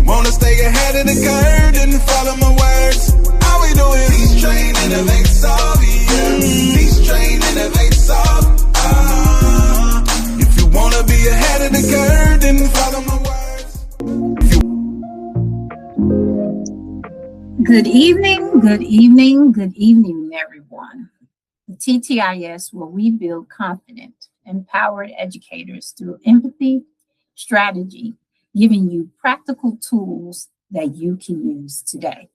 wanna stay ahead of the curve, then follow my words. All we do is teach, train, innovate, solve, yeah. Teach, train, innovate, solve. If you wanna be ahead of the curve, then follow my words. Good evening, good evening, good evening, everyone. The TTIS, where we build confident, empowered educators through empathy, strategy, giving you practical tools that you can use today.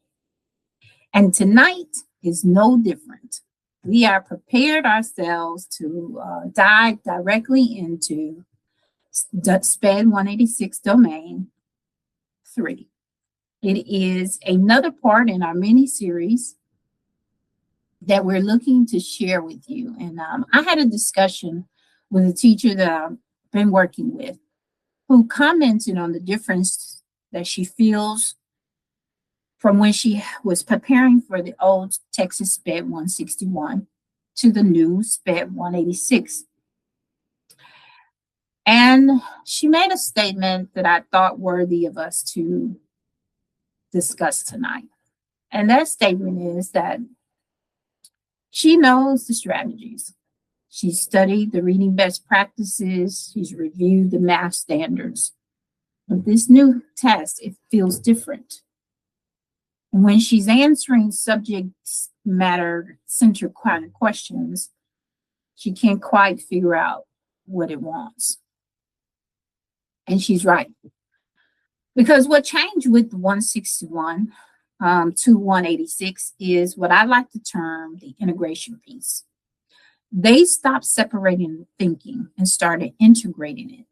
And tonight is no different. We are prepared ourselves to dive directly into SPED 186 Domain 3. It is another part in our mini-series that we're looking to share with you. And I had a discussion with a teacher that I've been working with who commented on the difference that she feels from when she was preparing for the old Texas SPED 161 to the new SPED 186. And she made a statement that I thought worthy of us to discuss tonight. And that statement is that she knows the strategies. She's studied the reading best practices. She's reviewed the math standards. But this new test, it feels different. And when she's answering subject matter centered kind of questions, she can't quite figure out what it wants. And she's right. Because what changed with 161 to 186 is what I like to term the integration piece. They stopped separating the thinking and started integrating it.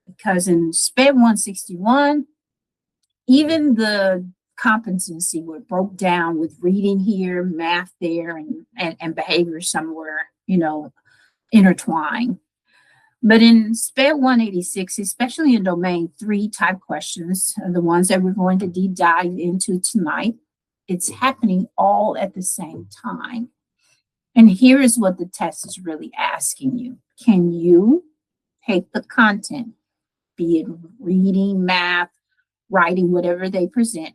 Because in SPED 161, even the competency were broke down with reading here, math there, and behavior somewhere, intertwined. But in SPED 186, especially in Domain 3 type questions, the ones that we're going to deep dive into tonight, it's happening all at the same time. And here is what the test is really asking you. Can you take the content, be it reading, math, writing, whatever they present,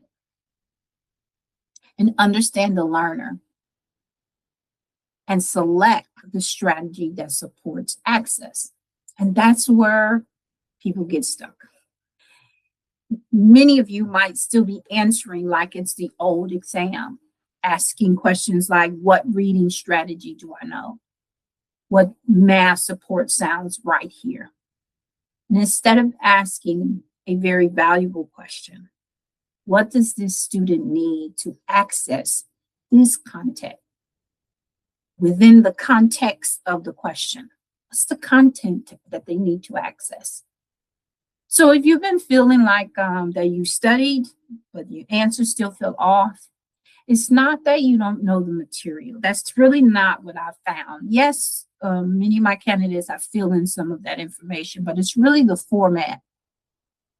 and understand the learner and select the strategy that supports access? And that's where people get stuck. Many of you might still be answering like it's the old exam, asking questions like, what reading strategy do I know? What math support sounds right here? And instead of asking a very valuable question, what does this student need to access this content within the context of the question? What's the content that they need to access? So if you've been feeling like that you studied, but your answers still feel off, it's not that you don't know the material. That's really not what I found. Yes, many of my candidates are filling some of that information, but it's really the format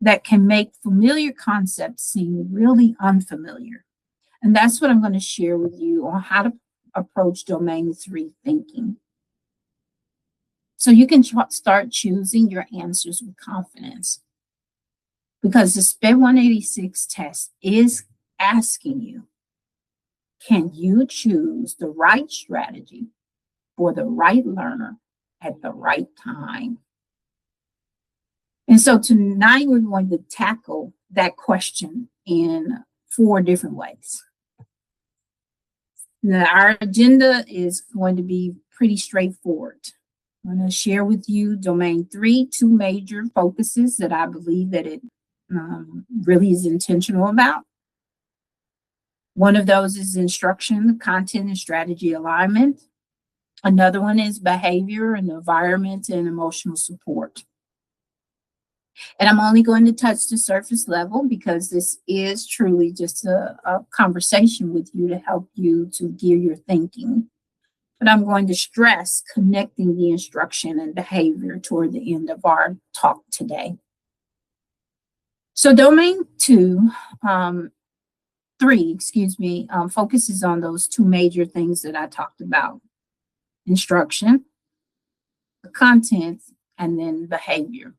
that can make familiar concepts seem really unfamiliar. And that's what I'm going to share with you on how to approach Domain 3 thinking. So you can start choosing your answers with confidence, because the SPED 186 test is asking you, can you choose the right strategy for the right learner at the right time? And so tonight we're going to tackle that question in 4 different ways. Now, our agenda is going to be pretty straightforward. I'm going to share with you Domain 3, 2 major focuses that I believe that it really is intentional about. One of those is instruction, content, and strategy alignment. Another one is behavior and environment and emotional support. And I'm only going to touch the surface level because this is truly just a conversation with you to help you to gear your thinking. But I'm going to stress connecting the instruction and behavior toward the end of our talk today. So Domain 3, focuses on those 2 major things that I talked about: instruction, the content, and then behavior.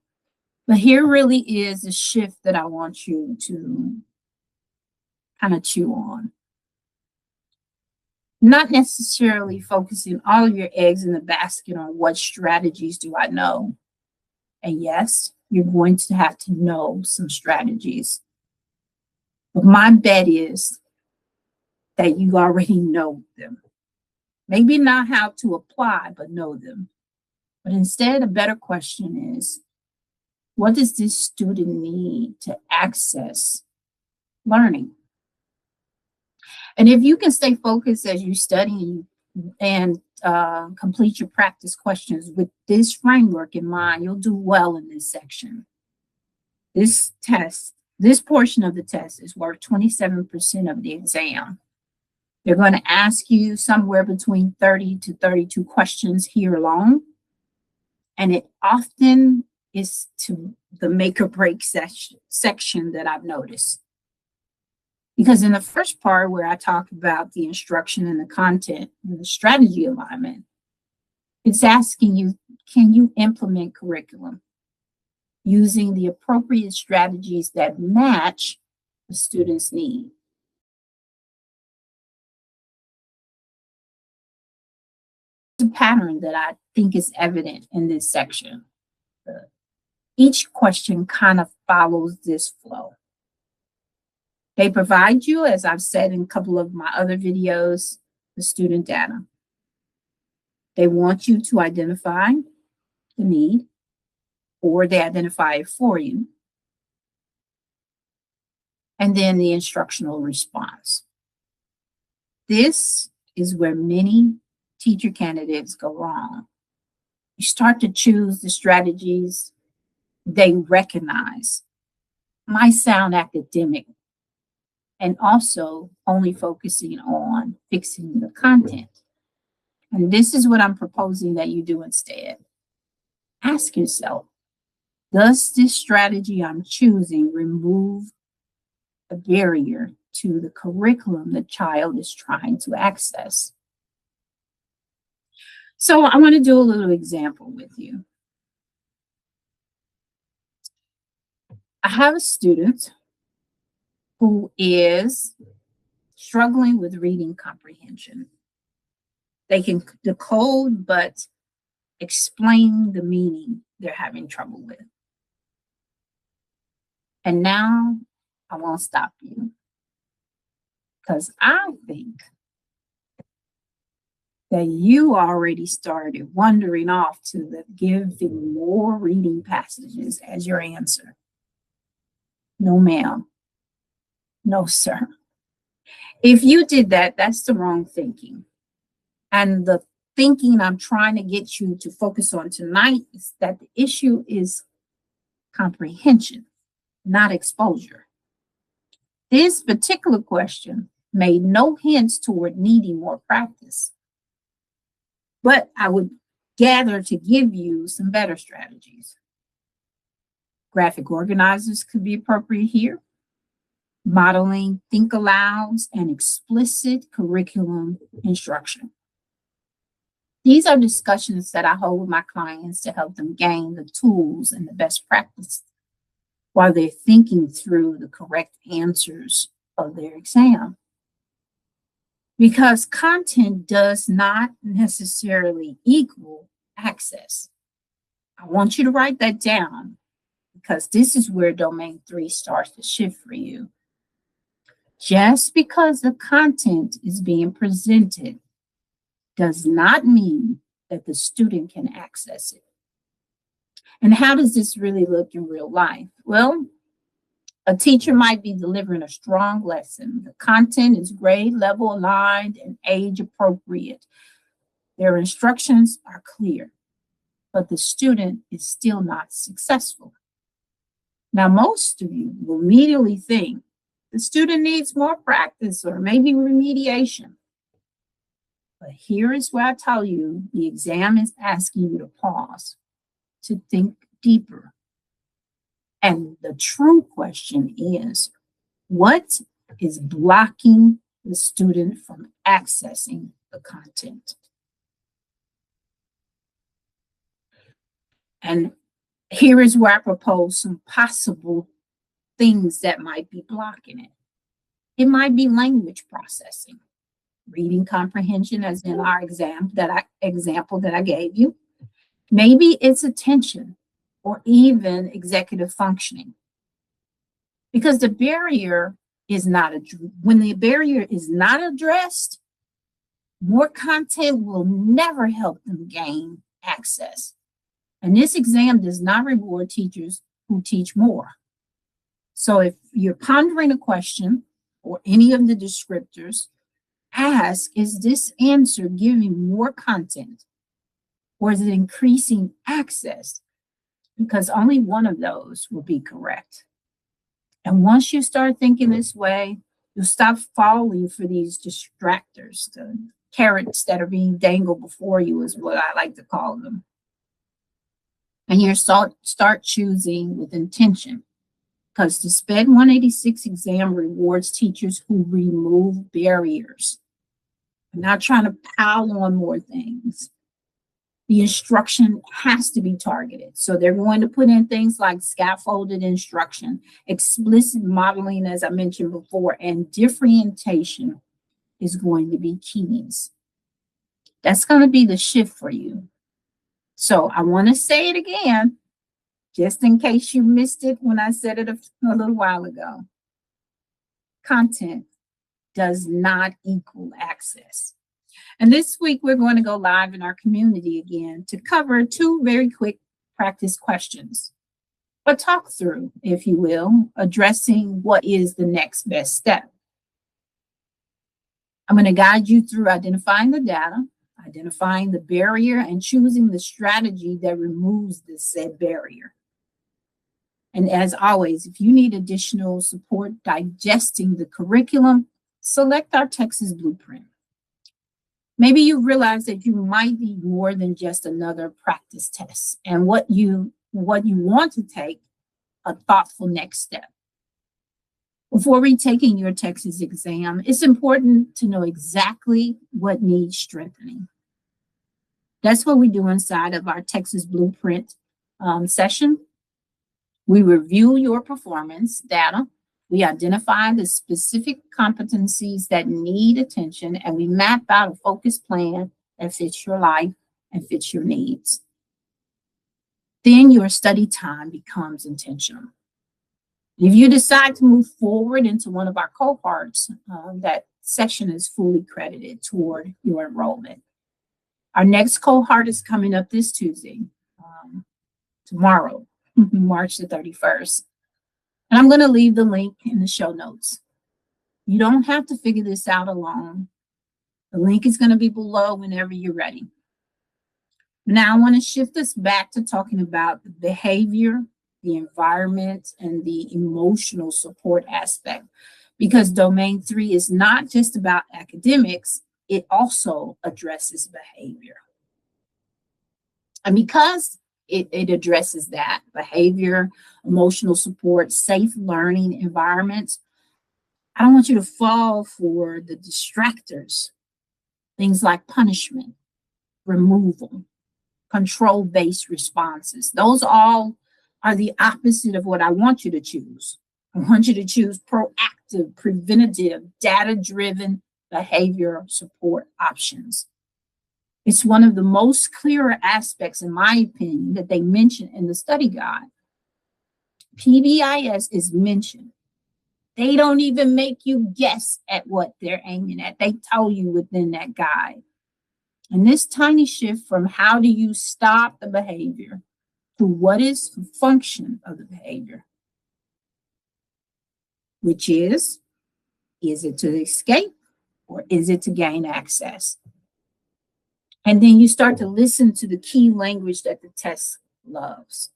But here really is a shift that I want you to kind of chew on. Not necessarily focusing all of your eggs in the basket on what strategies do I know. And yes, you're going to have to know some strategies. But my bet is that you already know them. Maybe not how to apply, but know them. But instead, a better question is, what does this student need to access learning? And if you can stay focused as you study and complete your practice questions with this framework in mind, you'll do well in this section. This test, this portion of the test is worth 27% of the exam. They're going to ask you somewhere between 30 to 32 questions here alone. And it often is to the make or break section that I've noticed. Because in the first part where I talk about the instruction and the content and the strategy alignment, it's asking you, can you implement curriculum using the appropriate strategies that match the student's need? The pattern that I think is evident in this section. Each question kind of follows this flow. They provide you, as I've said in a couple of my other videos, the student data. They want you to identify the need, or they identify it for you. And then the instructional response. This is where many teacher candidates go wrong. You start to choose the strategies they recognize might sound academic and also only focusing on fixing the content. And this is what I'm proposing that you do instead. Ask yourself, does this strategy I'm choosing remove a barrier to the curriculum the child is trying to access? So I want to do a little example with you. I have a student who is struggling with reading comprehension. They can decode, but explain the meaning they're having trouble with. And now I won't stop you, because I think that you already started wandering off to the giving more reading passages as your answer. No, ma'am. No, sir. If you did that, that's the wrong thinking. And the thinking I'm trying to get you to focus on tonight is that the issue is comprehension, not exposure. This particular question made no hints toward needing more practice, but I would gather to give you some better strategies. Graphic organizers could be appropriate here. Modeling think alouds and explicit curriculum instruction. These are discussions that I hold with my clients to help them gain the tools and the best practice while they're thinking through the correct answers of their exam. Because content does not necessarily equal access. I want you to write that down, because this is where domain 3 starts to shift for you. Just because the content is being presented does not mean that the student can access it. And how does this really look in real life? Well, a teacher might be delivering a strong lesson. The content is grade level aligned and age appropriate. Their instructions are clear, but the student is still not successful. Now, most of you will immediately think the student needs more practice or maybe remediation. But here is where I tell you the exam is asking you to pause, to think deeper. And the true question is, what is blocking the student from accessing the content? And Here is where I propose some possible things that might be blocking it. It might be language processing, reading comprehension, as in our example that I gave you. Maybe it's attention or even executive functioning. Because the barrier is not, when the barrier is not addressed, more content will never help them gain access. And this exam does not reward teachers who teach more. So if you're pondering a question or any of the descriptors, ask, is this answer giving more content or is it increasing access? Because only one of those will be correct. And once you start thinking this way, you'll stop falling for these distractors, the carrots that are being dangled before you is what I like to call them. And you start choosing with intention, because the SPED 186 exam rewards teachers who remove barriers. I'm not trying to pile on more things. The instruction has to be targeted. So they're going to put in things like scaffolded instruction, explicit modeling, as I mentioned before, and differentiation is going to be keys. That's going to be the shift for you. So I want to say it again, just in case you missed it when I said it a little while ago. Content does not equal access. And this week, we're going to go live in our community again to cover 2 very quick practice questions. A talk through, if you will, addressing what is the next best step. I'm going to guide you through identifying the data, identifying the barrier, and choosing the strategy that removes the said barrier. And as always, if you need additional support digesting the curriculum, select our Texas Blueprint. Maybe you realize that you might be more than just another practice test, and what you want to take a thoughtful next step. Before retaking your Texas exam, it's important to know exactly what needs strengthening. That's what we do inside of our Texas Blueprint session. We review your performance data. We identify the specific competencies that need attention, and we map out a focused plan that fits your life and fits your needs. Then your study time becomes intentional. If you decide to move forward into one of our cohorts, that section is fully credited toward your enrollment. Our next cohort is coming up this Tuesday, tomorrow, March the 31st. And I'm going to leave the link in the show notes. You don't have to figure this out alone. The link is going to be below whenever you're ready. Now I want to shift us back to talking about the behavior, the environment, and the emotional support aspect, because domain 3 is not just about academics, it also addresses behavior. And because it addresses that behavior, emotional support, safe learning environments, I don't want you to fall for the distractors, things like punishment, removal, control-based responses. Those all are the opposite of what I want you to choose. I want you to choose proactive, preventative, data-driven behavior support options. It's one of the most clearer aspects, in my opinion, that they mention in the study guide. PBIS is mentioned. They don't even make you guess at what they're aiming at. They tell you within that guide. And this tiny shift from how do you stop the behavior to what is the function of the behavior, which is it to escape or is it to gain access? And then you start to listen to the key language that the test loves.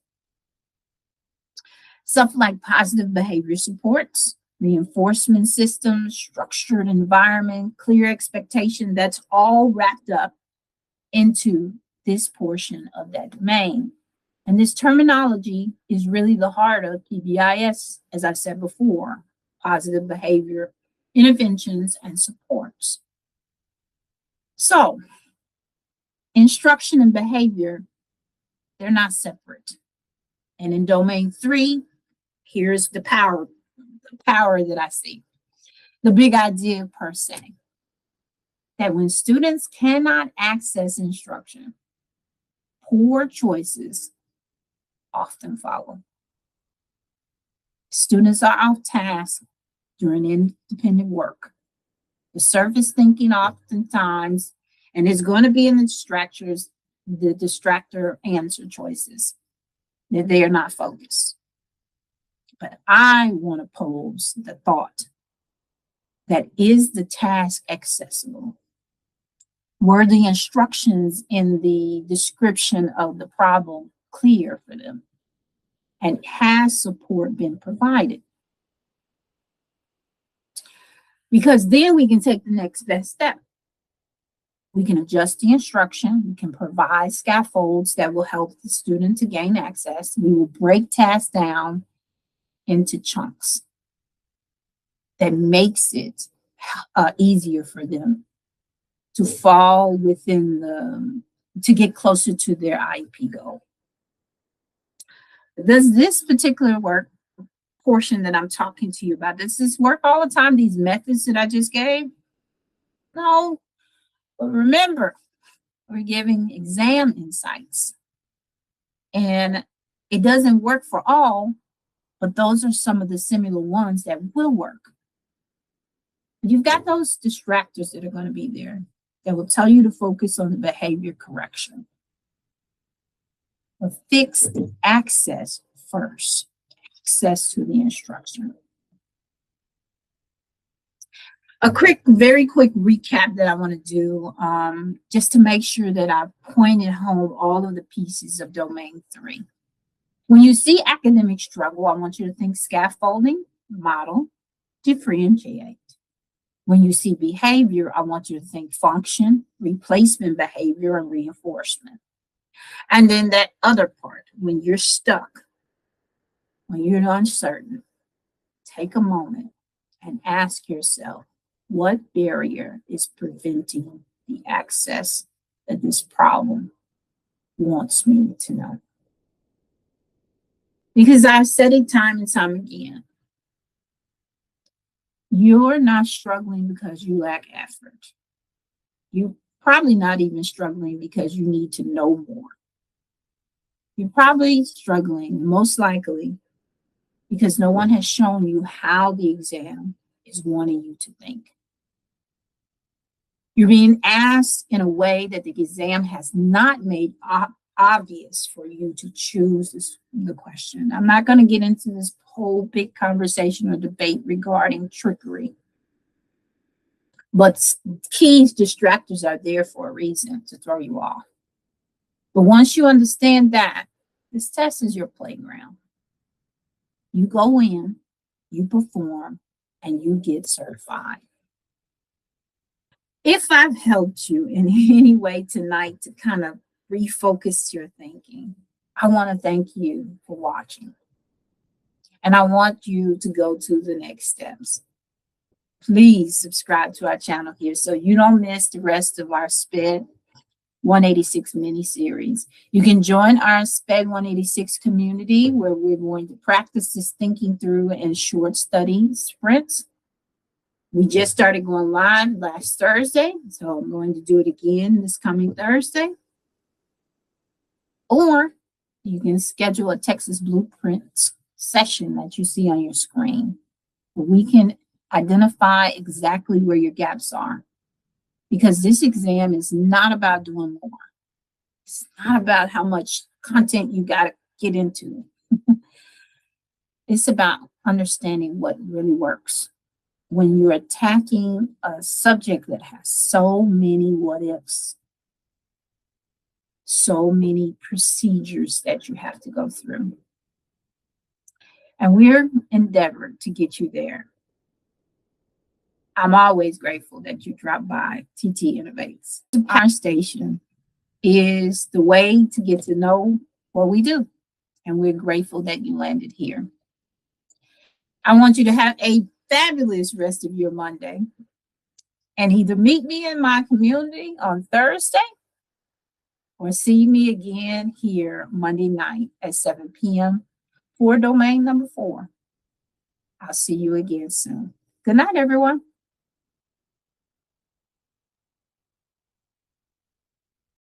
Stuff like positive behavior supports, reinforcement systems, structured environment, clear expectation, that's all wrapped up into this portion of that domain. And this terminology is really the heart of PBIS, as I said before, positive behavior interventions and supports. So, instruction and behavior, they're not separate. And in domain 3, here's the power that I see. The big idea per se, that when students cannot access instruction, poor choices often follow. Students are off task during independent work. The surface thinking oftentimes, and it's going to be in the distractor answer choices, that they are not focused. But I want to pose the thought that, is the task accessible? Were the instructions in the description of the problem clear for them? And has support been provided? Because then we can take the next best step. We can adjust the instruction. We can provide scaffolds that will help the student to gain access. We will break tasks down into chunks that makes it easier for them to fall within to get closer to their IEP goal. Does this particular work portion that I'm talking to you about, does this work all the time, these methods that I just gave? No, but remember, we're giving exam insights. And it doesn't work for all, but those are some of the similar ones that will work. You've got those distractors that are going to be there that will tell you to focus on the behavior correction. But fix the access first, access to the instruction. A very quick recap that I want to do, just to make sure that I've pointed home all of the pieces of domain 3. When you see academic struggle, I want you to think scaffolding, model, differentiate. When you see behavior, I want you to think function, replacement behavior, and reinforcement. And then that other part, when you're stuck, when you're uncertain, take a moment and ask yourself, what barrier is preventing the access that this problem wants me to know? Because I've said it time and time again, you're not struggling because you lack effort. You're probably not even struggling because you need to know more. You're probably struggling, most likely, because no one has shown you how the exam is wanting you to think. You're being asked in a way that the exam has not made obvious for you to choose the question. I'm not going to get into this whole big conversation or debate regarding trickery. But key distractors are there for a reason, to throw you off. But once you understand that, this test is your playground. You go in, you perform, and you get certified. If I've helped you in any way tonight to kind of refocus your thinking, I want to thank you for watching. And I want you to go to the next steps. Please subscribe to our channel here so you don't miss the rest of our SPED 186 mini-series. You can join our SPED 186 community where we're going to practice this thinking through in short study sprints. We just started going live last Thursday, so I'm going to do it again this coming Thursday. Or you can schedule a Texas Blueprint session that you see on your screen. We can identify exactly where your gaps are, because this exam is not about doing more. It's not about how much content you got to get into. It's about understanding what really works. When you're attacking a subject that has so many what ifs, so many procedures that you have to go through. And we're endeavored to get you there. I'm always grateful that you dropped by TT Innovates. Our station is the way to get to know what we do. And we're grateful that you landed here. I want you to have a fabulous rest of your Monday. And either meet me in my community on Thursday or see me again here Monday night at 7 p.m. for domain number 4. I'll see you again soon. Good night, everyone.